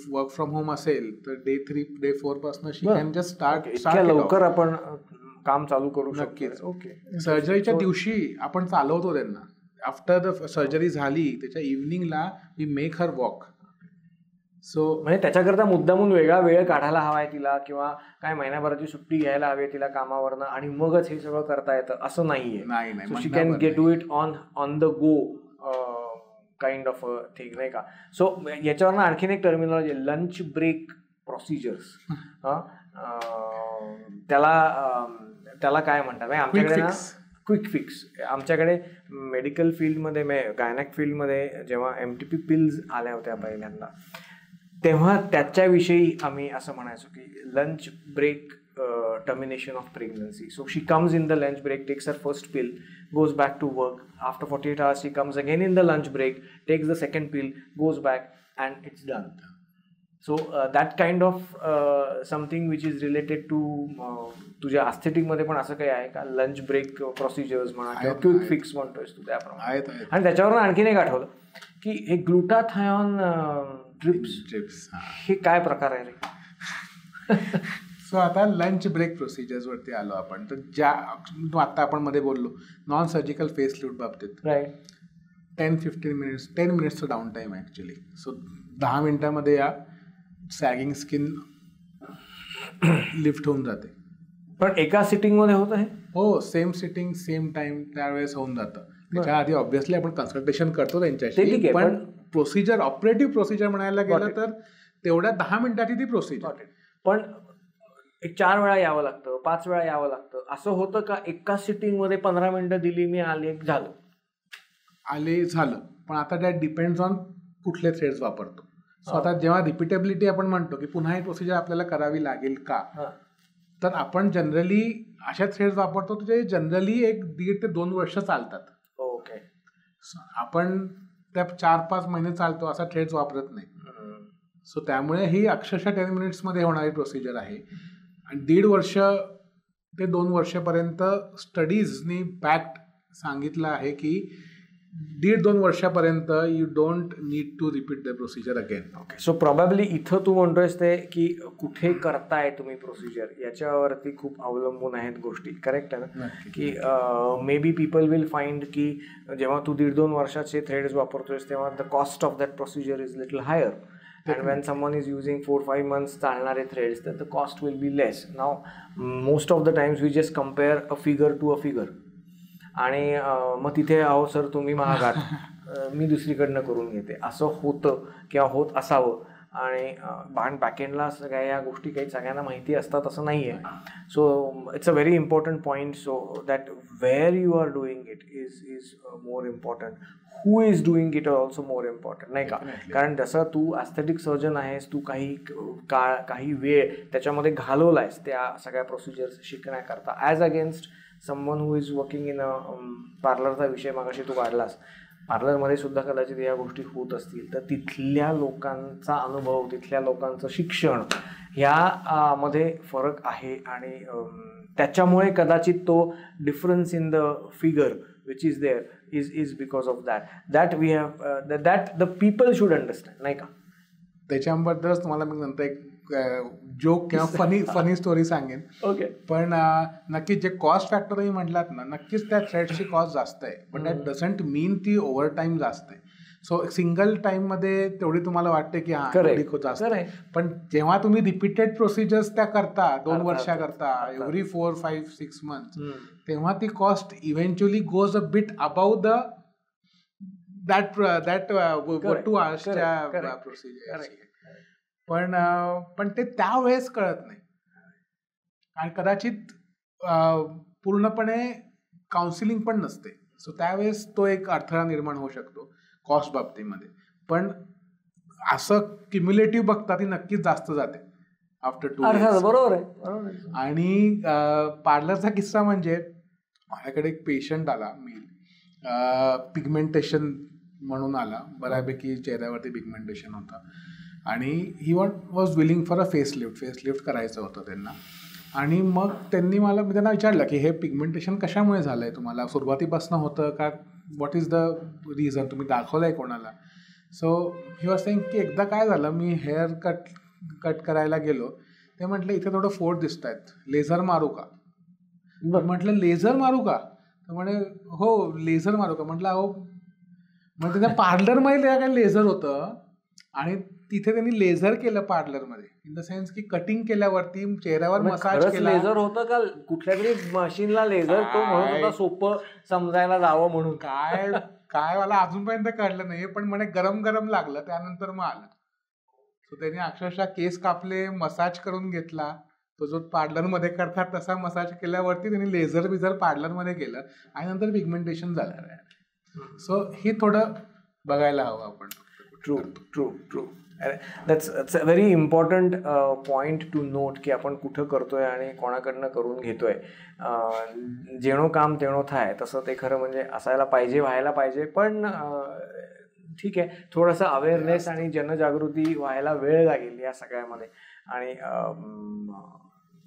Work from home असेल तर डे 3, डे 4 पासून शी कॅन जस्ट स्टार्ट लवकर आपण काम चालू करू शकतो. नक्कीच. ओके. सर्जरीच्या दिवशी आपण चालवतो त्यांना, आफ्टर द सर्जरी झाली त्याच्या इव्हनिंगला we make her walk. So म्हणजे त्याच्याकरता मुद्दामून वेगळा वेळ काढायला हवाय तिला, किंवा काय महिन्याभराची सुट्टी घ्यायला हवी तिला कामावरनं आणि मगच हे सगळं करता येतं असं नाहीये. नाही, she can get do it on the go kind of thing, नाही का? सो याच्यावरनं आणखीन एक टर्मिनॉलॉजी, लंच ब्रेक प्रोसिजर्स. त्याला त्याला काय म्हणतात म्हणजे आमच्याकडे ना fix. Quick fix. आमच्याकडे मेडिकल फील्डमध्ये गायनॅक फील्डमध्ये जेव्हा MTP पिल्स आल्या होत्या पहिल्यांदा, तेव्हा त्याच्याविषयी आम्ही असं म्हणायचो की lunch break termination of pregnancy. So she comes in the lunch break, takes her first pill, goes back to work. After 48 hours she comes again in the lunch break, takes the second pill, goes back, and it's done. So that kind of something which is related to तुझ्या aesthetic मध्ये पण असं काही आहे का, lunch break procedures म्हणा किंवा quick fix म्हणतोयस तू त्याप्रमाणे. आणि त्याच्यावरून आणखीन एक आठवलं की हे ग्लुटाथायॉन ट्रिप्स हे काय प्रकार आहे रे? सो आता लंच ब्रेक प्रोसिजर्सवरती आलो आपण. तर ज्या आता आपण मध्ये बोललो नॉन सर्जिकल फेस लिफ्ट बाबतीत, राईट, 10-15 मिनिट्स 10 मिनिट्सचं डाऊन टाईम आहे ॲक्च्युली. सो 10 मिनिटामध्ये या सॅगिंग स्किन लिफ्ट होऊन जाते. पण एका सिटिंगमध्ये होतं हे? हो, सेम सिटिंग सेम टाइम त्यावेळेस होऊन जातं. त्याच्या आधी ऑब्व्हियसली आपण कन्सल्टेशन करतो त्यांच्याशी, पण प्रोसिजर ऑपरेटिव्ह प्रोसिजर म्हणायला गेलं तर तेवढ्या 10 मिनिटाची ती प्रोसिजर. पण एक 4 वेळा यावं लागतं, 5 वेळा यावं लागतं असं होतं का? एका सिटिंगमध्ये 15 मिनिटं दिली, मी आले झालं. पण आता दॅट डिपेंड्स ऑन कुठले थ्रेड्स वापरतो. सो आता जेव्हा रिपिटेबिलिटी आपण म्हणतो की पुन्हा ही प्रोसिजर आपल्याला करावी लागेल का, तर आपण जनरली अशा थ्रेड्स वापरतो जे जनरली 1.5 ते 2 वर्ष चालतात. ओके. आपण त्या 4-5 महिने चालतो असा थ्रेड्स वापरत नाही. सो त्यामुळे ही अक्षरशः 10 मिनिट्समध्ये होणारी प्रोसिजर आहे. आणि 1.5 वर्ष ते 2 वर्षापर्यंत स्टडीजनी बॅक्ड सांगितलं आहे की 1.5-2 वर्षापर्यंत you don't need to repeat the procedure again. Okay. So probably इथं तू म्हणतोयस ते की कुठे करताय तुम्ही प्रोसिजर याच्यावरती खूप अवलंबून आहेत गोष्टी. करेक्ट आहे ना? की maybe people will find की जेव्हा तू 1.5-2 वर्षाचे थ्रेड्स वापरतोयस तेव्हा the cost of that procedure is little higher. And when someone is using 4-5 months चालणारे threads, then the cost will be less. Now most of the times we just compare a figure to a figure. आणि मग तिथे अहो sir तुम्ही महागात, मी दुसरीकडनं करून घेते असं होतं किंवा होत असावं. आणि बॅकएंडला सगळ्या या गोष्टी काही सगळ्यांना माहिती असतात असं नाही आहे. So it's a very important point. So that where you are doing it is more important. Who is doing it also more important, नाही का? कारण जसं तू ॲस्थेटिक सर्जन आहेस, तू काही वेळ त्याच्यामध्ये घालवलायस त्या सगळ्या प्रोसिजर्स शिकण्याकरता, as against someone who is working in a पार्लरचा विषय मागाशी तू काढलास. पार्लरमध्ये सुद्धा कदाचित या गोष्टी होत असतील, तर तिथल्या लोकांचा अनुभव, तिथल्या लोकांचं शिक्षण ह्या मध्ये फरक आहे. आणि त्याच्यामुळे कदाचित तो difference in the figure which is there is because of that we have that the people should understand, नाही का? त्याच्याबद्दलच तुम्हाला मी नंतर एक जोक किंवा फनी स्टोरी सांगेन. ओके. पण नक्कीच जे कॉस्ट फॅक्टरही म्हटलात ना, नक्कीच त्या थ्रेडची कॉस्ट जास्त आहे, पण दॅट डझंट मीन ती ओव्हर टाईम जास्त आहे. सो सिंगल टाइम मध्ये तेवढी तुम्हाला वाटते की हा जास्त, पण जेव्हा तुम्ही रिपीटेड प्रोसिजर्स त्या करता 2 वर्षा करता, एव्हरी 4-5-6 मंथ्स, तेव्हा ती cost eventually goes a bit above the that 2 आवर्सच्या प्रोसिजर. पण ते त्यावेळेस कळत नाही आणि कदाचित पूर्णपणे काउन्सिलिंग पण नसते. सो त्यावेळेस तो एक अडथळा निर्माण होऊ शकतो कॉस्ट बाबतीमध्ये. पण असं क्युम्युलेटिव्ह बघता ती नक्कीच जास्त जाते आफ्टर 2 इयर्स. बरोबर आहे. आणि पार्लरचा किस्सा म्हणजे माझ्याकडे एक पेशंट आला, पिगमेंटेशन म्हणून आला, बऱ्यापैकी चेहऱ्यावरती पिगमेंटेशन होता आणि he was willing for a facelift करायचं होतं त्यांना. आणि मग मी त्यांना विचारलं की हे पिगमेंटेशन कशामुळे झालं आहे, तुम्हाला सुरुवातीपासून होतं का, व्हॉट इज द रिझन, तुम्ही दाखवलं आहे कोणाला? सो ही वॉज सेइंग की एकदा काय झालं, मी हेअर कट करायला गेलो, ते म्हटलं इथे थोडं फोड दिसत आहेत, लेझर मारू का? म्हटलं लेझर मारू का? तर म्हणे हो लेझर मारू का? म्हटलं अहो, मग त्याच्या पार्लरमध्ये काय लेझर होतं आणि तिथे त्यांनी लेझर केलं पार्लरमध्ये, इन द सेन्स की कटिंग केल्यावरती चेहऱ्यावर मसाज केला. लेझर होतं का कुठल्या तरी मशीनला लेझर तो म्हणत होता सोपं समजायला जावं म्हणून? काय मला अजूनपर्यंत कळलं नाही, पण म्हणे गरम लागलं, त्यानंतर मग आलं. सो त्यांनी अक्षरशः केस कापले, मसाज करून घेतला तो जो पार्लरमध्ये करतात तसा मसाज केल्यावरती त्यांनी लेझर बिझर पार्लरमध्ये केलं आणि नंतर पिगमेंटेशन झालं आहे. सो हे थोडं बघायला हवं आपण. True that's a very important point two note की आपण कुठं करतोय आणि कोणाकडनं करून घेतोय. जेणो काम तेणो थाय तसं ते खरं म्हणजे असायला पाहिजे, व्हायला पाहिजे. पण ठीक आहे, थोडंसं अवेअरनेस आणि जनजागृती व्हायला वेळ लागेल या सगळ्यामध्ये आणि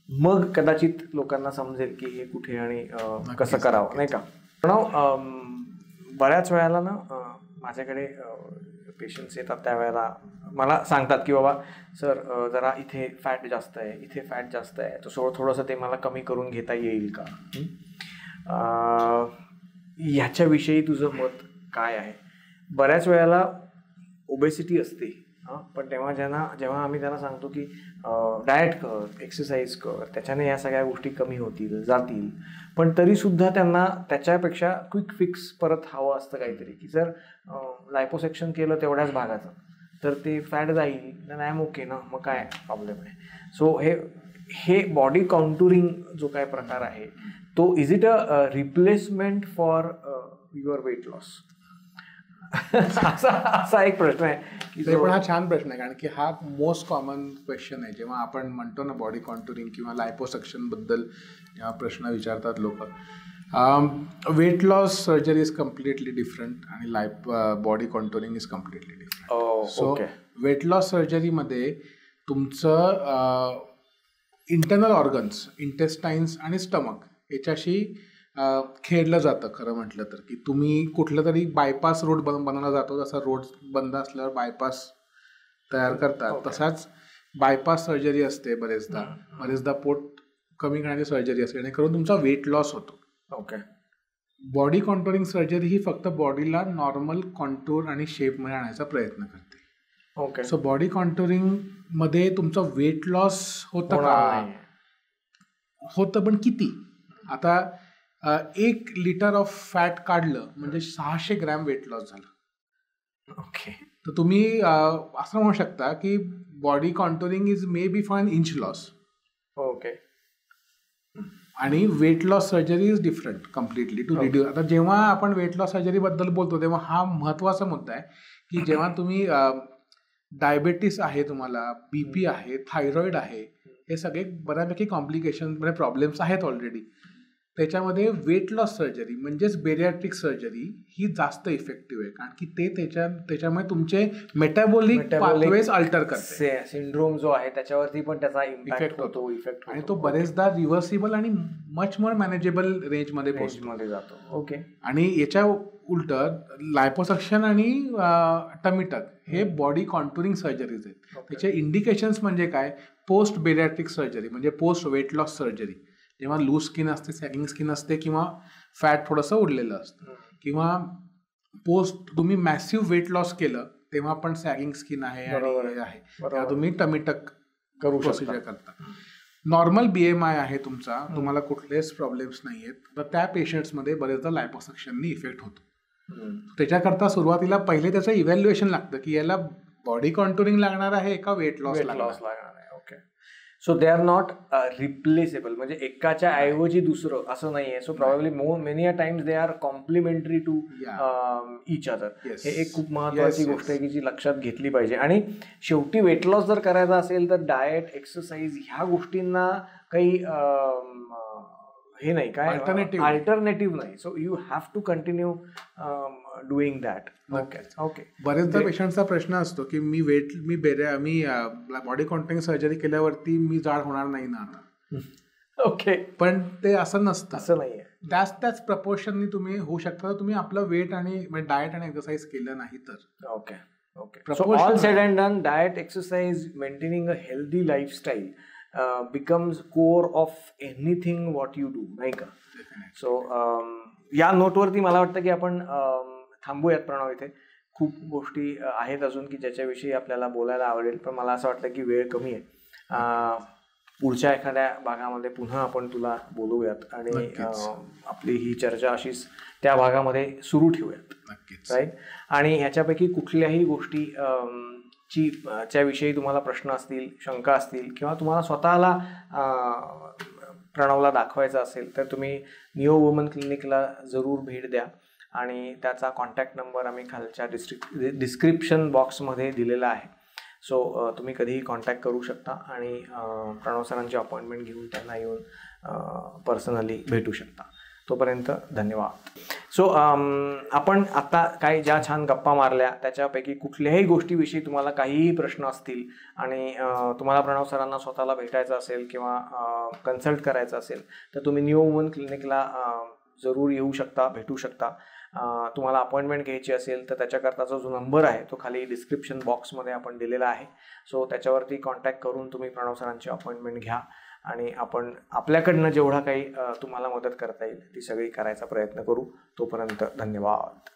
मग कदाचित लोकांना समजेल की हे कुठे आणि कसं करावं, नाही का. प्रणव, बऱ्याच वेळेला ना माझ्याकडे पेशंट्स येतात त्यावेळेला मला सांगतात की बाबा सर जरा इथे फॅट जास्त आहे, इथे फॅट जास्त आहे, तर थोडंसं ते मला कमी करून घेता येईल का. ह्याच्याविषयी तुझं मत काय आहे. बऱ्याच वेळेला ओबेसिटी असते पण जेव्हा आम्ही त्यांना सांगतो की डाएट कर, एक्सरसाइज कर, त्याच्याने या सगळ्या गोष्टी कमी होतील, जातील, पण तरीसुद्धा त्यांना त्याच्यापेक्षा क्विक फिक्स परत हवं असतं काहीतरी की जर लायपोसेक्शन केलं तेवढ्याच भागाचं तर ते फॅट जाईल, तर आय एम ओके ना, मग काय प्रॉब्लेम आहे. सो हे बॉडी कॉन्टुरिंग जो काय प्रकार आहे तो is it a replacement for your weight loss. असा एक प्रश्न आहे की ते पण हा छान प्रश्न आहे, कारण की हा मोस्ट कॉमन क्वेश्चन आहे जेव्हा आपण म्हणतो ना बॉडी कॉन्टुरिंग किंवा लायपोसक्शन बद्दल जेव्हा प्रश्न विचारतात लोक. Weight loss surgery is completely different आणि body contouring is completely different. So weight loss सर्जरीमध्ये तुमचं इंटरनल ऑर्गन्स, इंटेस्टाईन्स आणि स्टमक याच्याशी खेळलं जातं खरं म्हटलं तर. की तुम्ही कुठलं तरी बायपास रोड बनवला जातो, जसा रोड बंद असल्यावर बायपास तयार करतात तसाच बायपास सर्जरी असते. बरेचदा पोट कमी करण्याची सर्जरी असते जेणेकरून तुमचा वेट लॉस होतो. ओके. बॉडी कॉन्टुरिंग सर्जरी ही फक्त बॉडीला नॉर्मल कॉन्टूर आणि शेपमध्ये आणण्याचा प्रयत्न करते. ओके. सो बॉडी कॉन्टुरिंग मध्ये तुमचं वेट लॉस होतं का? होतं, पण किती? आता 1 लिटर ऑफ फॅट काढलं म्हणजे 600 ग्रॅम वेट लॉस झालं. ओके. तर तुम्ही असं म्हणू शकता की body contouring is maybe for an inch loss. Okay. आणि weight loss surgery is different completely to reduce. आता जेव्हा आपण वेट लॉस सर्जरीबद्दल बोलतो तेव्हा हा महत्त्वाचा मुद्दा आहे की जेव्हा तुम्ही डायबेटीस आहे, तुम्हाला BP आहे, थायरॉइड आहे, हे सगळे बऱ्यापैकी कॉम्प्लिकेशन म्हणजे प्रॉब्लेम्स आहेत ऑलरेडी, त्याच्यामध्ये वेट लॉस सर्जरी म्हणजेच बेरियाट्रिक सर्जरी ही जास्त इफेक्टिव्ह आहे. कारण की ते त्याच्यामुळे तुमचे मेटाबॉलिक पाथवेज अल्टर करते. सिंड्रोम जो आहे त्याच्यावरती पण त्याचा इफेक्ट होतो. आणि तो बरेचदा रिव्हर्सिबल आणि मच मोर मॅनेजेबल रेंजमध्ये जातो. ओके. आणि याच्या उलट लायपोसक्शन आणि टमिटक हे बॉडी कॉन्टुरिंग सर्जरीज आहेत. त्याचे इंडिकेशन्स म्हणजे काय? पोस्ट बेरियाट्रिक सर्जरी म्हणजे पोस्ट वेट लॉस सर्जरी, जेव्हा लूज स्किन असते, सॅगिंग स्किन असते किंवा फॅट थोडंसं उडलेलं असतं, किंवा पोस्ट तुम्ही मॅसिव्ह वेट लॉस केलं तेव्हा पण सॅगिंग स्किन आहे तेव्हा तुम्ही टमिटक प्रोसिजर करता. नॉर्मल BMI आहे तुमचा, तुम्हाला कुठलेच प्रॉब्लेम्स नाही आहेत, तर त्या पेशंट्समध्ये बरेचदा लायपोसक्शननी इफेक्ट होतो. त्याच्याकरता सुरुवातीला पहिले त्याचं इव्हॅल्युएशन लागतं की याला बॉडी कॉन्टुरिंग लागणार आहे का वेट लॉस लागणार आहे. Okay. So they are not replaceable, म्हणजे एकाच्या ऐवजी दुसरं असं नाही आहे. So probably many a times they are complementary to each other. हे एक खूप महत्वाची गोष्ट आहे की जी लक्षात घेतली पाहिजे. आणि शेवटी वेट लॉस जर करायचा असेल तर डाएट, एक्सरसाइज ह्या गोष्टींना काही हे नाही, काय अल्टरनेटिव्ह नाही. So you have to continue doing that. Okay. बरेचदा पेशंटचा प्रश्न असतो की मी बॉडी कॉन्टुरिंग सर्जरी केल्यावरती मी जाड होणार नाही ना आता. ओके. पण ते असं नसतं, असं नाहीये. त्याच प्रपोर्शननी तुम्ही होऊ शकता तुम्ही आपलं वेट आणि डाएट आणि एक्सरसाइज केलं नाही तर. Okay. Okay. So all sed and done, diet, exercise, maintaining a healthy lifestyle becomes core of anything what you do, नाही का? सो या नोटवरती मला वाटतं की आपण थांबूयात प्रणव. इथे खूप गोष्टी आहेत अजून की ज्याच्याविषयी आपल्याला बोलायला आवडेल, पण मला असं वाटतं की वेळ कमी आहे. पुढच्या एखाद्या भागामध्ये पुन्हा आपण तुला बोलवूयात आणि आपली ही चर्चा अशीच त्या भागामध्ये सुरू ठेवूयात. नक्कीच. राईट. आणि ह्याच्यापैकी कुठल्याही गोष्टी च्याविषयी तुम्हाला प्रश्न असतील, शंका असतील किंवा तुम्हाला स्वतःला प्रणवला दाखवायचं असेल तर तुम्ही निओ वुमन क्लिनिकला जरूर भेट द्या आणि त्याचा कॉन्टॅक्ट नंबर आम्ही खालच्या डिस्क्रिप्शन बॉक्समध्ये दिलेला आहे. सो तुम्ही कधीही कॉन्टॅक्ट करू शकता आणि प्रणव सरांची अपॉइंटमेंट घेऊन त्यांना येऊन पर्सनली भेटू शकता. तोपर्यंत धन्यवाद. सो आपण आता काही ज्या छान गप्पा मारल्या त्याच्यापैकी कुठल्याही गोष्टीविषयी तुम्हाला काहीही प्रश्न असतील आणि तुम्हाला प्रणव सरांना स्वतःला भेटायचं असेल किंवा कन्सल्ट करायचं असेल तर तुम्ही निओ वुमन क्लिनिकला जरूर येऊ शकता, भेटू शकता. तुम्हाला अपॉइंटमेंट घ्यायची असेल तर त्याच्याकरताचा जो नंबर आहे तो खाली डिस्क्रिप्शन बॉक्समध्ये आपण दिलेला आहे. सो त्याच्यावरती कॉन्टॅक्ट करून तुम्ही प्रणव सरांची अपॉइंटमेंट घ्या आणि आपण आपल्याकडनं जेवढा काही तुम्हाला मदत करता येईल ती सगळी करायचा प्रयत्न करू. तोपर्यंत धन्यवाद.